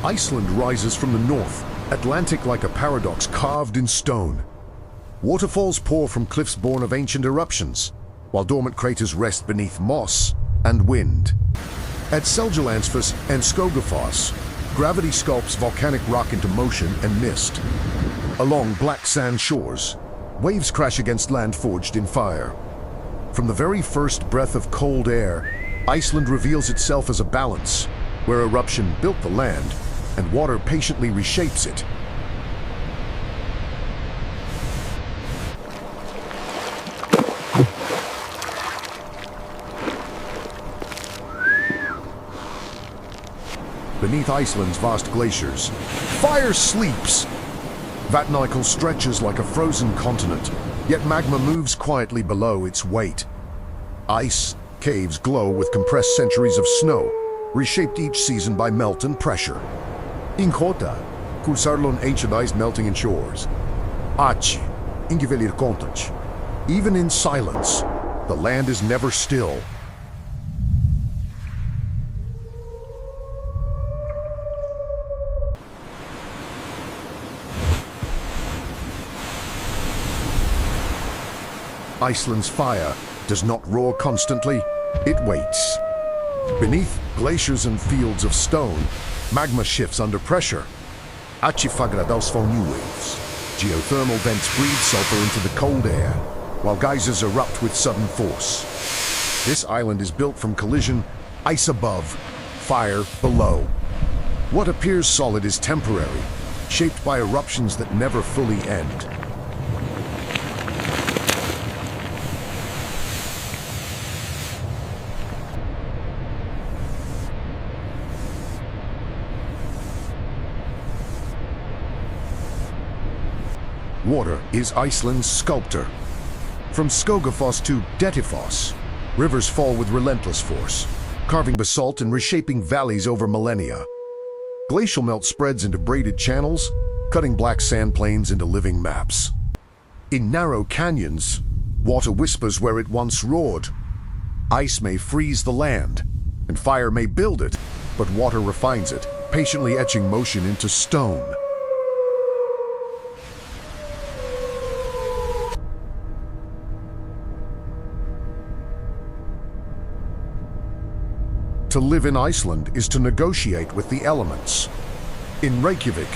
Iceland rises from the north, Atlantic like a paradox carved in stone. Waterfalls pour from cliffs born of ancient eruptions, while dormant craters rest beneath moss and wind. At Seljalandsfoss and Skogafoss, gravity sculpts volcanic rock into motion and mist. Along black sand shores, waves crash against land forged in fire. From the very first breath of cold air, Iceland reveals itself as a balance, where eruption built the land and water patiently reshapes it. Beneath Iceland's vast glaciers, fire sleeps. Vatnajökull stretches like a frozen continent, yet magma moves quietly below its weight. Ice caves glow with compressed centuries of snow, reshaped each season by melt and pressure. Inkota, kursarlon ancient ice melting in shores. Achi, ingivelir kontach. Even in silence, the land is never still. Iceland's fire does not roar constantly, it waits. Beneath glaciers and fields of stone, magma shifts under pressure. Achifagradausfall new waves. Geothermal vents breathe sulfur into the cold air, while geysers erupt with sudden force. This island is built from collision, ice above, fire below. What appears solid is temporary, shaped by eruptions that never fully end. Water is Iceland's sculptor. From Skogafoss to Dettifoss, rivers fall with relentless force, carving basalt and reshaping valleys over millennia. Glacial melt spreads into braided channels, cutting black sand plains into living maps. In narrow canyons, water whispers where it once roared. Ice may freeze the land, and fire may build it, but water refines it, patiently etching motion into stone. To live in Iceland is to negotiate with the elements. In Reykjavik,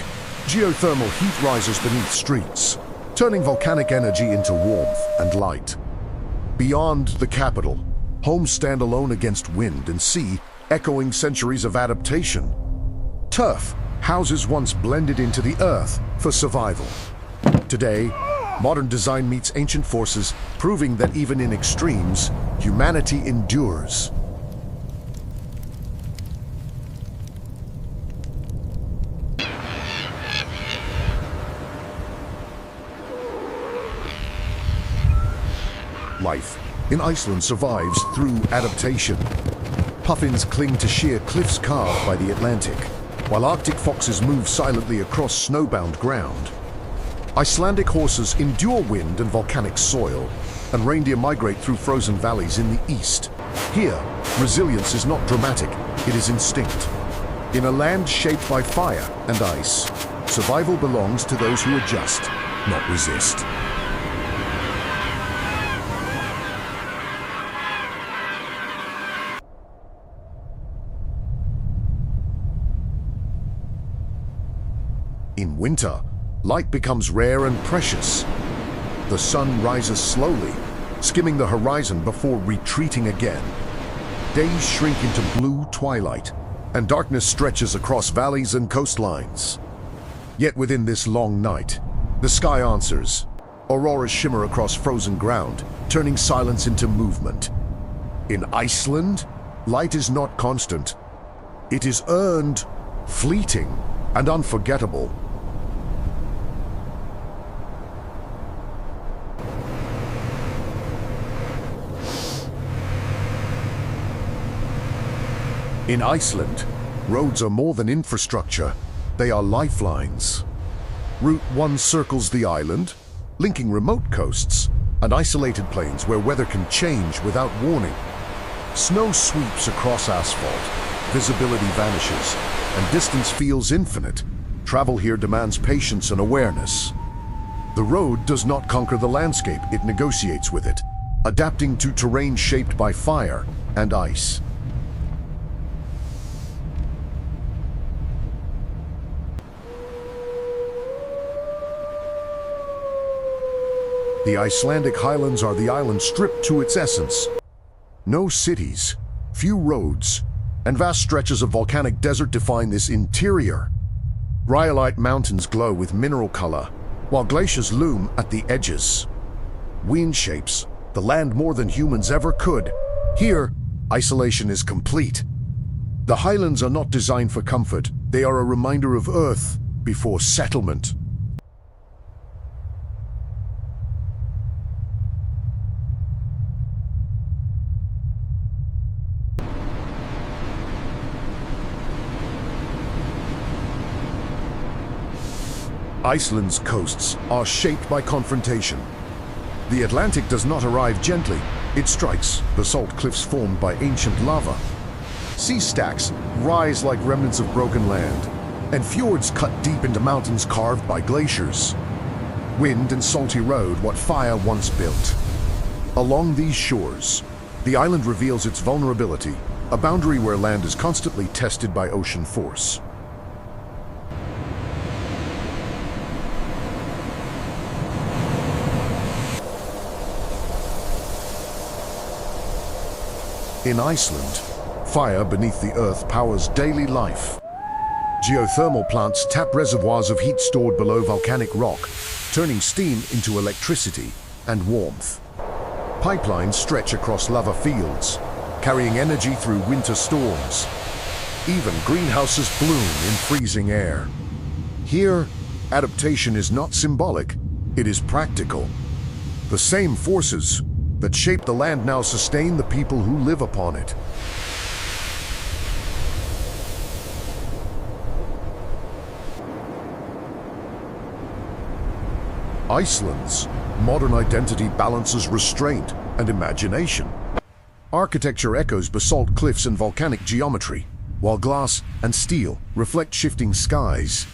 geothermal heat rises beneath streets, turning volcanic energy into warmth and light. Beyond the capital, homes stand alone against wind and sea, echoing centuries of adaptation. Turf, houses once blended into the earth for survival. Today, modern design meets ancient forces, proving that even in extremes, humanity endures. Life in Iceland survives through adaptation. Puffins cling to sheer cliffs carved by the Atlantic, while Arctic foxes move silently across snowbound ground. Icelandic horses endure wind and volcanic soil, and reindeer migrate through frozen valleys in the east. Here, resilience is not dramatic, it is instinct. In a land shaped by fire and ice, survival belongs to those who adjust, not resist. In winter, light becomes rare and precious. The sun rises slowly, skimming the horizon before retreating again. Days shrink into blue twilight, and darkness stretches across valleys and coastlines. Yet within this long night, the sky answers. Auroras shimmer across frozen ground, turning silence into movement. In Iceland, light is not constant. It is earned, fleeting, and unforgettable. In Iceland, roads are more than infrastructure, they are lifelines. Route 1 circles the island, linking remote coasts and isolated plains where weather can change without warning. Snow sweeps across asphalt, visibility vanishes, and distance feels infinite. Travel here demands patience and awareness. The road does not conquer the landscape, it negotiates with it, adapting to terrain shaped by fire and ice. The Icelandic highlands are the island stripped to its essence. No cities, few roads, and vast stretches of volcanic desert define this interior. Rhyolite mountains glow with mineral color, while glaciers loom at the edges. Wind shapes the land more than humans ever could. Here, isolation is complete. The highlands are not designed for comfort. They are a reminder of Earth before settlement. Iceland's coasts are shaped by confrontation. The Atlantic does not arrive gently. It strikes basalt cliffs formed by ancient lava. Sea stacks rise like remnants of broken land, and fjords cut deep into mountains carved by glaciers. Wind and salt erode what fire once built. Along these shores, the island reveals its vulnerability, a boundary where land is constantly tested by ocean force. In Iceland, fire beneath the earth powers daily life. Geothermal plants tap reservoirs of heat stored below volcanic rock, turning steam into electricity and warmth. Pipelines stretch across lava fields, carrying energy through winter storms. Even greenhouses bloom in freezing air. Here, adaptation is not symbolic, it is practical. The same forces that shape the land now sustain the people who live upon it. Iceland's modern identity balances restraint and imagination. Architecture echoes basalt cliffs and volcanic geometry, while glass and steel reflect shifting skies.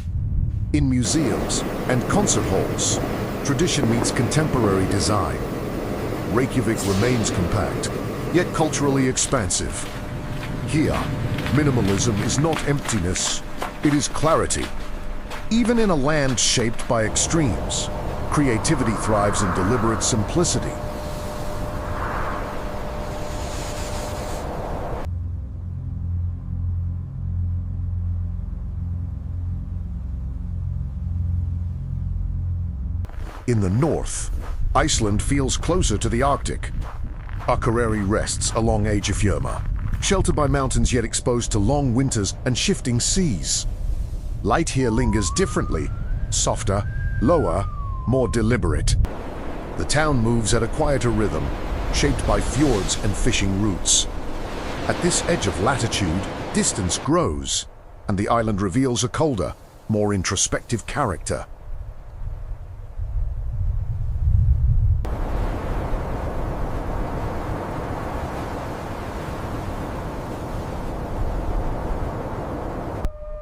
In museums and concert halls, tradition meets contemporary design. Reykjavik remains compact, yet culturally expansive. Here, minimalism is not emptiness, it is clarity. Even in a land shaped by extremes, creativity thrives in deliberate simplicity. In the north, Iceland feels closer to the Arctic. Akureyri rests along Eyjafjörður, sheltered by mountains yet exposed to long winters and shifting seas. Light here lingers differently, softer, lower, more deliberate. The town moves at a quieter rhythm, shaped by fjords and fishing routes. At this edge of latitude, distance grows, and the island reveals a colder, more introspective character.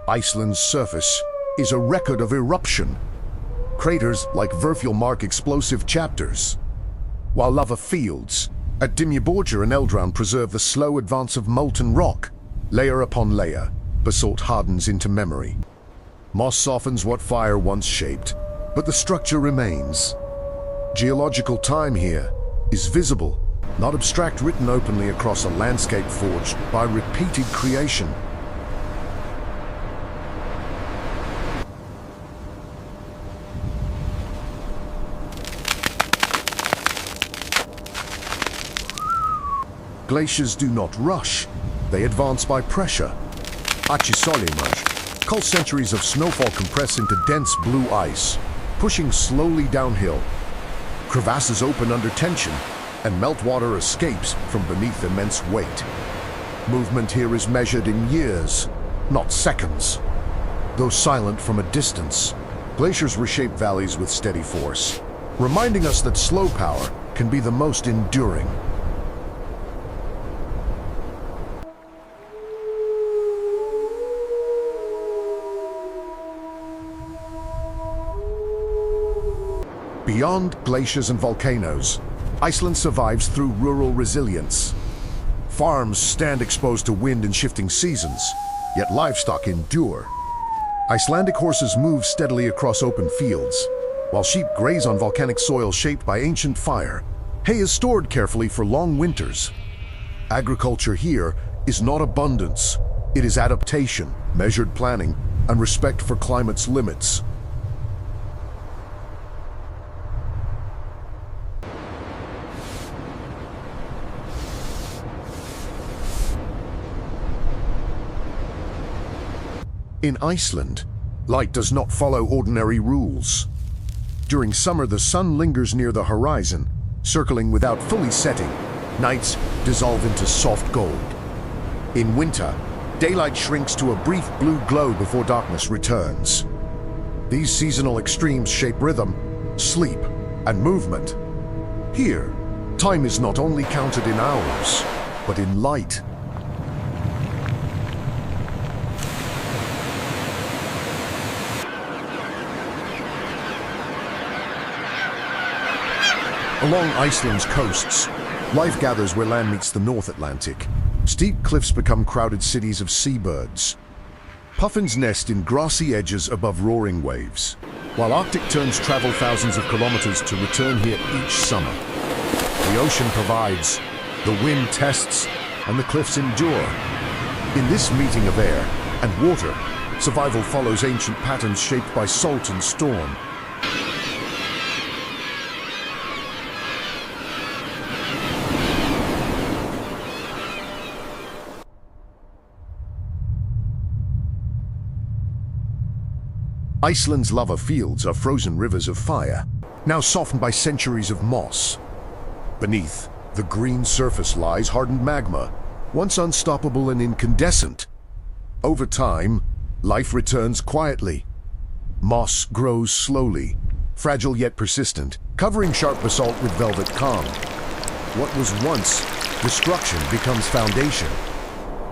Iceland's surface is a record of eruption. Craters like Vatnajökull mark explosive chapters, while lava fields at Vatnajökull and Eldrown preserve the slow advance of molten rock. Layer upon layer, basalt hardens into memory. Moss softens what fire once shaped, but the structure remains. Geological time here is visible, not abstract, written openly across a landscape forged by repeated creation. Glaciers do not rush, they advance by pressure. Cold centuries of snowfall compress into dense blue ice, pushing slowly downhill. Crevasses open under tension, and meltwater escapes from beneath immense weight. Movement here is measured in years, not seconds. Though silent from a distance, glaciers reshape valleys with steady force, reminding us that slow power can be the most enduring. Beyond glaciers and volcanoes, Iceland survives through rural resilience. Farms stand exposed to wind and shifting seasons, yet livestock endure. Icelandic horses move steadily across open fields, while sheep graze on volcanic soil shaped by ancient fire. Hay is stored carefully for long winters. Agriculture here is not abundance, it is adaptation, measured planning, and respect for climate's limits. In Iceland, light does not follow ordinary rules. During summer, the sun lingers near the horizon, circling without fully setting. Nights dissolve into soft gold. In winter, daylight shrinks to a brief blue glow before darkness returns. These seasonal extremes shape rhythm, sleep, and movement. Here, time is not only counted in hours, but in light. Along Iceland's coasts, life gathers where land meets the North Atlantic. Steep cliffs become crowded cities of seabirds. Puffins nest in grassy edges above roaring waves, while Arctic terns travel thousands of kilometers to return here each summer. The ocean provides, the wind tests, and the cliffs endure. In this meeting of air and water, survival follows ancient patterns shaped by salt and storm. Iceland's lava fields are frozen rivers of fire, now softened by centuries of moss. Beneath, the green surface lies hardened magma, once unstoppable and incandescent. Over time, life returns quietly. Moss grows slowly, fragile yet persistent, covering sharp basalt with velvet calm. What was once destruction becomes foundation.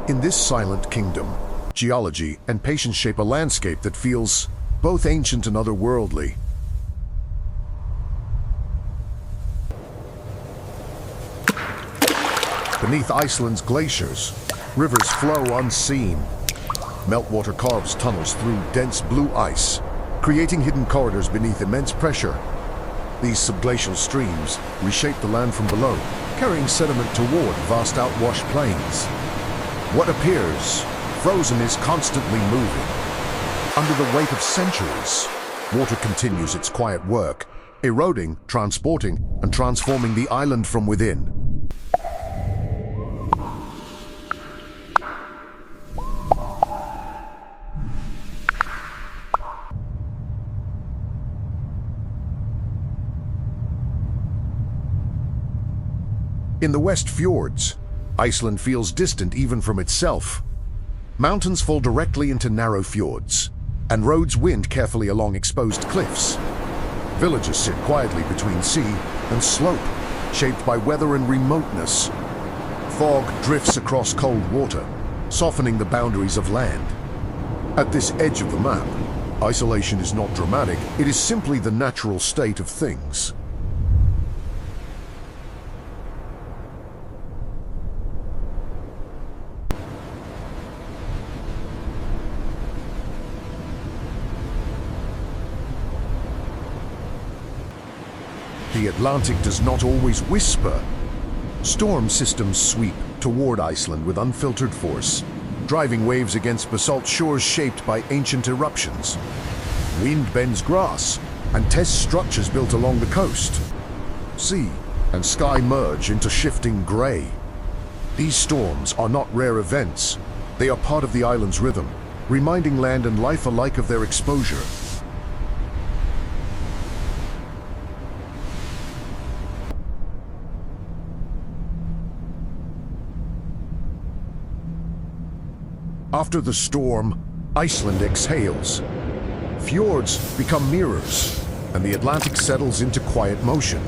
In this silent kingdom, geology and patience shape a landscape that feels both ancient and otherworldly. Beneath Iceland's glaciers, rivers flow unseen. Meltwater carves tunnels through dense blue ice, creating hidden corridors beneath immense pressure. These subglacial streams reshape the land from below, carrying sediment toward vast outwashed plains. What appears frozen is constantly moving. Under the weight of centuries, water continues its quiet work, eroding, transporting, and transforming the island from within. In the Westfjords, Iceland feels distant even from itself. Mountains fall directly into narrow fjords, and roads wind carefully along exposed cliffs. Villages sit quietly between sea and slope, shaped by weather and remoteness. Fog drifts across cold water, softening the boundaries of land. At this edge of the map, isolation is not dramatic, it is simply the natural state of things. The Atlantic does not always whisper. Storm systems sweep toward Iceland with unfiltered force, driving waves against basalt shores shaped by ancient eruptions. Wind bends grass and tests structures built along the coast. Sea and sky merge into shifting gray. These storms are not rare events. They are part of the island's rhythm, reminding land and life alike of their exposure. After the storm, Iceland exhales. Fjords become mirrors, and the Atlantic settles into quiet motion.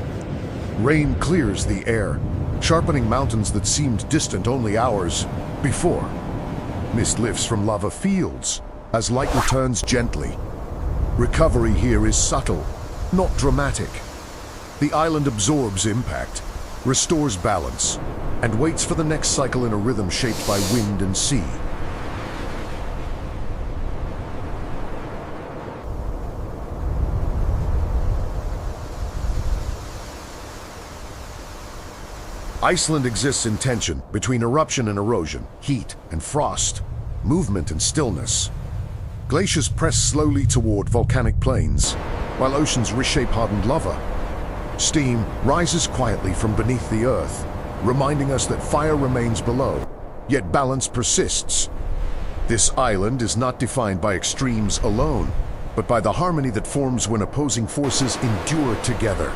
Rain clears the air, sharpening mountains that seemed distant only hours before. Mist lifts from lava fields as light returns gently. Recovery here is subtle, not dramatic. The island absorbs impact, restores balance, and waits for the next cycle in a rhythm shaped by wind and sea. Iceland exists in tension between eruption and erosion, heat and frost, movement and stillness. Glaciers press slowly toward volcanic plains, while oceans reshape hardened lava. Steam rises quietly from beneath the earth, reminding us that fire remains below, yet balance persists. This island is not defined by extremes alone, but by the harmony that forms when opposing forces endure together.